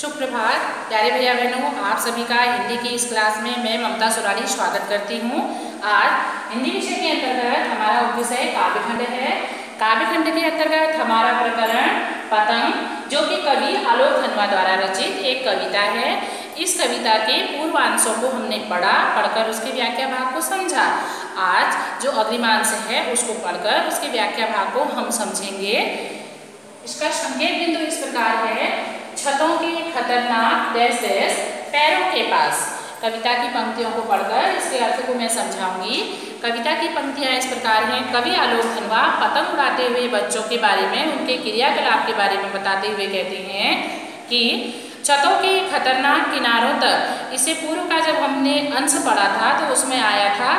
शुभ प्रभात प्यारे भैया बहनों, आप सभी का हिंदी की इस क्लास में मैं ममता सुराली स्वागत करती हूँ। आज हिंदी विषय के अंतर्गत हमारा उपविषय काव्यखंड है। काव्यखंड के अंतर्गत हमारा प्रकरण पतंग, जो कि कवि आलोक धनवा द्वारा रचित एक कविता है। इस कविता के पूर्वांशों को हमने पढ़कर उसके व्याख्या भाग को समझा। आज जो अग्रिमांश है उसको पढ़कर उसके व्याख्या भाग को हम समझेंगे। इसका संकेत बिंदु इस प्रकार है, छतों के खतरनाक डैश डैश पैरों के पास। कविता की पंक्तियों को पढ़कर इसके अर्थ को मैं समझाऊंगी। कविता की पंक्तियां इस प्रकार हैं। कवि आलोक धनवा पतंग उड़ाते हुए बच्चों के बारे में, उनके क्रियाकलाप के बारे में बताते हुए कहते हैं कि छतों के खतरनाक किनारों तक। इससे पूर्व का जब हमने अंश पढ़ा था तो उसमें आया था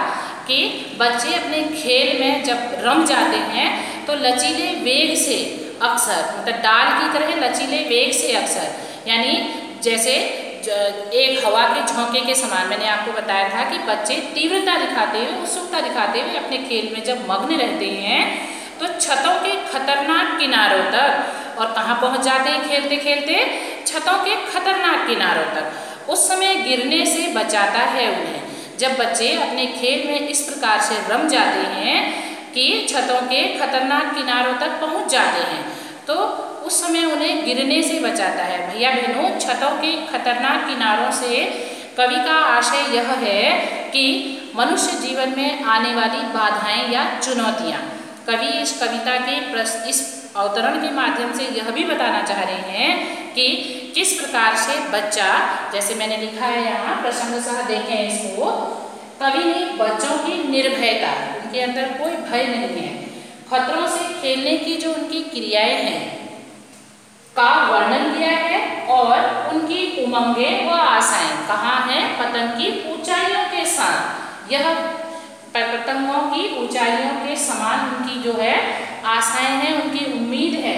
कि बच्चे अपने खेल में जब रम जाते हैं तो लचीले वेग से अक्सर, मतलब डाल की तरह लचीले वेग से अक्सर, यानी जैसे एक हवा के झोंके के समान मैंने आपको बताया था कि बच्चे तीव्रता दिखाते हुए, उत्सुकता दिखाते हुए अपने खेल में जब मग्न रहते हैं तो छतों के खतरनाक किनारों तक। और कहाँ पहुँच जाते हैं खेलते खेलते? छतों के खतरनाक किनारों तक। उस समय गिरने से बचाता है उन्हें। जब बच्चे अपने खेल में इस प्रकार से रम जाते हैं कि छतों के खतरनाक किनारों तक पहुंच जाते हैं तो उस समय उन्हें गिरने से बचाता है। भैया बहनों, छतों के खतरनाक किनारों से कवि का आशय यह है कि मनुष्य जीवन में आने वाली बाधाएं या चुनौतियां। कवि इस कविता के इस अवतरण के माध्यम से यह भी बताना चाह रहे हैं कि किस प्रकार से बच्चा, जैसे मैंने लिखा है यहाँ प्रसंगतः देखें इसको, कवि ने बच्चों की निर्भयता, उनके अंदर कोई भय नहीं है, खतरों से खेलने की जो उनकी क्रियाएं हैं का वर्णन किया है। और उनकी उमंगें व आशाएं कहाँ हैं? पतंग की ऊंचाइयों के साथ। यह पतंगों की ऊंचाइयों के समान उनकी जो है आशाएं हैं, उनकी उम्मीद है,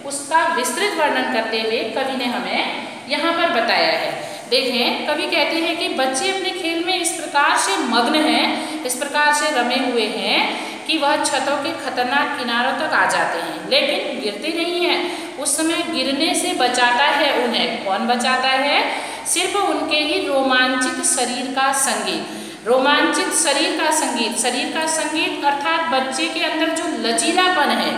उसका विस्तृत वर्णन करते हुए कवि ने हमें यहाँ पर बताया है। देखें, कवि कहते हैं कि बच्चे अपने खेल में इस प्रकार से मग्न हैं, इस प्रकार से रमे हुए हैं कि वह छतों के खतरनाक किनारों तक आ जाते हैं, लेकिन गिरते नहीं हैं। उस समय गिरने से बचाता है उन्हें। कौन बचाता है? सिर्फ उनके ही रोमांचित शरीर का संगीत। रोमांचित शरीर का संगीत, शरीर का संगीत अर्थात बच्चे के अंदर जो लचीलापन है,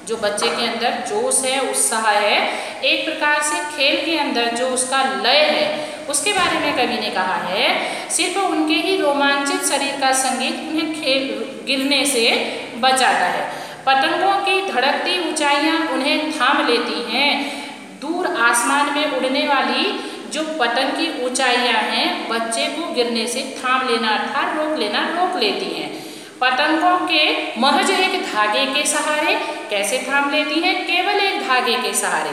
जो बच्चे के अंदर जोश है, उत्साह है, एक प्रकार से खेल के अंदर जो उसका लय है, उसके बारे में कवि ने कहा है। सिर्फ उनके ही रोमांचित शरीर का संगीत उन्हें खेल गिरने से बचाता है। पतंगों की धड़कती ऊंचाइयां उन्हें थाम लेती हैं। दूर आसमान में उड़ने वाली जो पतंग की ऊंचाइयां हैं बच्चे को गिरने से थाम लेना अर्थात रोक लेती हैं। पतंगों के महज एक धागे के सहारे। कैसे थाम लेती हैं? केवल एक धागे के सहारे।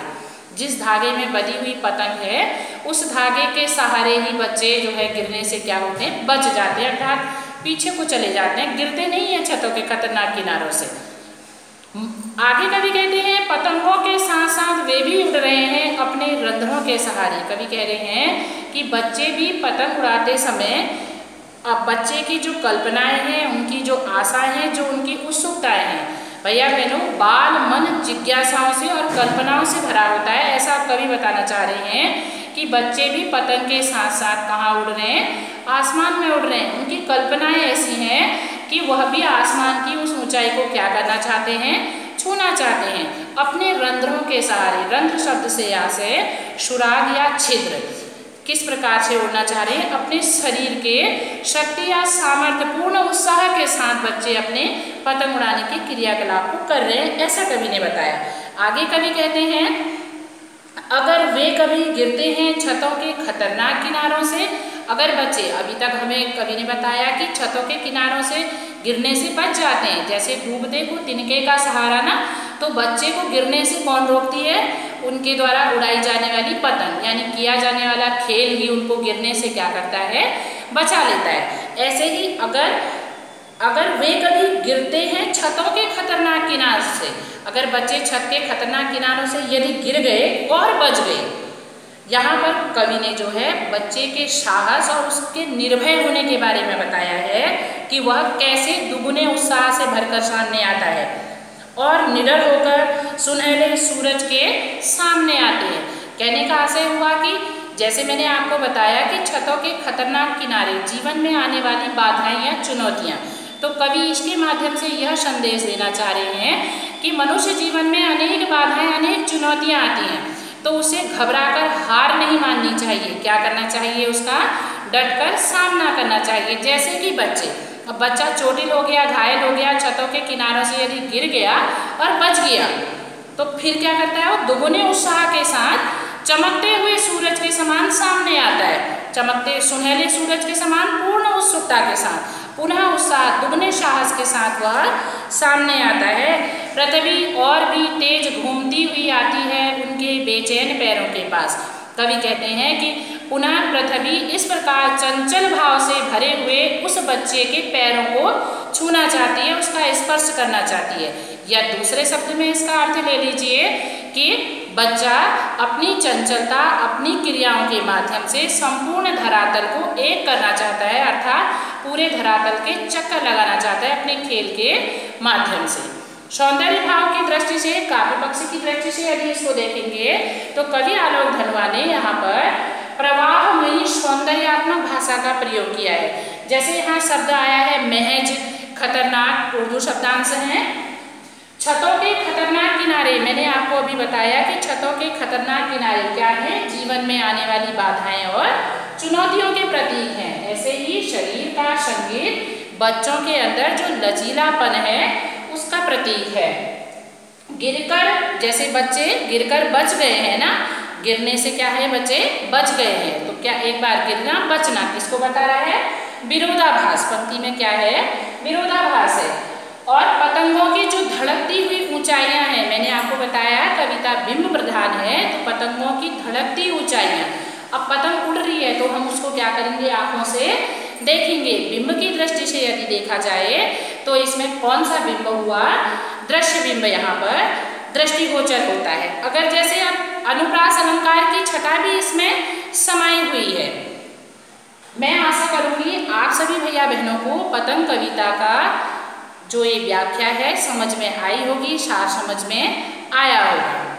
जिस धागे में बंधी हुई पतंग है उस धागे के सहारे ही बच्चे जो है गिरने से क्या होते हैं? बच जाते हैं, अर्थात पीछे को चले जाते हैं, गिरते नहीं हैं छतों के खतरनाक किनारों से। आगे कवि कहते हैं पतंगों के साथ साथ वे भी उड़ रहे हैं अपने रंध्रों के सहारे। कवि कह रहे हैं कि बच्चे भी पतंग उड़ाते समय अब बच्चे की जो कल्पनाएं हैं, उनकी जो आशाएं हैं, जो उनकी उत्सुकताएं हैं, भैया बहनों, बाल मन जिज्ञासाओं से और कल्पनाओं से भरा होता है। ऐसा कवि बताना चाह रहे हैं कि बच्चे भी पतंग के साथ साथ कहाँ उड़ रहे हैं? आसमान में उड़ रहे हैं। उनकी कल्पनाएं ऐसी हैं कि वह भी आसमान की उस ऊंचाई को क्या करना चाहते हैं? छूना चाहते हैं अपने रंध्रों के सहारे। रंध्र शब्द से यहाँ से सुराग या छिद्र। किस प्रकार से उड़ना चाह रहे हैं? अपने शरीर के शक्ति या सामर्थ्य पूर्ण उत्साह के साथ बच्चे अपने पतंग उड़ाने के क्रियाकलाप को कर रहे हैं, ऐसा कवि ने बताया। आगे कवि कहते हैं अगर वे कभी गिरते हैं छतों के खतरनाक किनारों से, अगर बच्चे, अभी तक हमें कवि ने बताया कि छतों के किनारों से गिरने से बच जाते हैं, जैसे डूबते को तिनके का सहारा ना, तो बच्चे को गिरने से कौन रोकती है? उनके द्वारा उड़ाई जाने वाली पतंग, यानी किया जाने वाला खेल ही उनको गिरने से क्या करता है? बचा लेता है। ऐसे ही अगर वे कभी गिरते हैं छतों के खतरनाक किनारों से, अगर बच्चे छत के खतरनाक किनारों से यदि गिर गए और बच गए, यहाँ पर कवि ने जो है बच्चे के साहस और उसके निर्भय होने के बारे में बताया है कि वह कैसे दुगुने उत्साह से भरकर सामने आता है और निडर होकर सुनहरे सूरज के सामने आते हैं। कहने का आशय हुआ कि जैसे मैंने आपको बताया कि छतों के खतरनाक किनारे जीवन में आने वाली बाधाएं या चुनौतियां, तो कवि इसके माध्यम से यह संदेश देना चाह रहे हैं कि मनुष्य जीवन में अनेक बाधाएं, अनेक चुनौतियां आती हैं, तो उसे घबराकर हार नहीं माननी चाहिए। क्या करना चाहिए? उसका डटकर सामना करना चाहिए। जैसे कि बच्चे, अब बच्चा चोटिल हो गया, घायल हो गया, छतों के किनारों से यदि गिर गया और बच गया, तो फिर क्या करता है? वो दुगने उत्साह के साथ चमकते हुए सूरज के समान सामने आता है, चमकते सुनहले सूरज के समान पूर्ण उत्सुकता के साथ, पुनः उत्साह, दुगने साहस के साथ वह सामने आता है। पृथ्वी और भी तेज घूमती हुई आती है उनके बेचैन पैरों के पास। कवि कहते हैं कि पुनः पृथ्वी इस प्रकार चंचल भाव से भरे हुए उस बच्चे के पैरों को छूना चाहती है, उसका स्पर्श करना चाहती है। या दूसरे शब्द में इसका अर्थ ले लीजिए कि बच्चा अपनी चंचलता, अपनी क्रियाओं के माध्यम से संपूर्ण धरातल को एक करना चाहता है, अर्थात पूरे धरातल के चक्कर लगाना चाहता है अपने खेल के माध्यम से। सौंदर्य भाव की दृष्टि से, काव्य पक्ष की दृष्टि से यदि इसको देखेंगे तो कवि आलोक धनवा ने यहाँ पर प्रवाहमयी सौंदर्यात्मक भाषा का प्रयोग किया है। जैसे यहाँ शब्द आया है महज, खतरनाक, उर्दू शब्दांश हैं। छतों के खतरनाक किनारे, मैंने आपको अभी बताया कि छतों के खतरनाक किनारे क्या है? जीवन में आने वाली बाधाएं और चुनौतियों के प्रतीक हैं। ऐसे ही शरीर का संगीत बच्चों के अंदर जो लचीलापन है उसका प्रतीक है। गिरकर, जैसे बच्चे गिरकर बच गए हैं ना, गिरने से क्या है? बच्चे बच गए हैं। तो क्या एक बार गिरना, बचना किसको बता रहा है? विरोधाभास। पंक्ति में क्या है? विरोधाभास है। और पतंगों की जो धड़कती हुई ऊंचाइयां हैं, मैंने आपको बताया कविता बिंब प्रधान है, तो पतंगों की धड़कती ऊंचाइयां। अब पतंग उड़ रही है तो हम उसको क्या करेंगे? आंखों से देखेंगे। बिंब की दृष्टि से यदि देखा जाए तो इसमें कौन सा बिंब हुआ? दृश्य बिंब यहाँ पर दृष्टिगोचर होता है। अगर जैसे अब अनुप्रास अलंकार की छटा भी इसमें समाई हुई है। मैं आशा करूंगी आप सभी भैया बहनों को पतंग कविता का जो ये व्याख्या है समझ में आई होगी, सार समझ में आया होगा।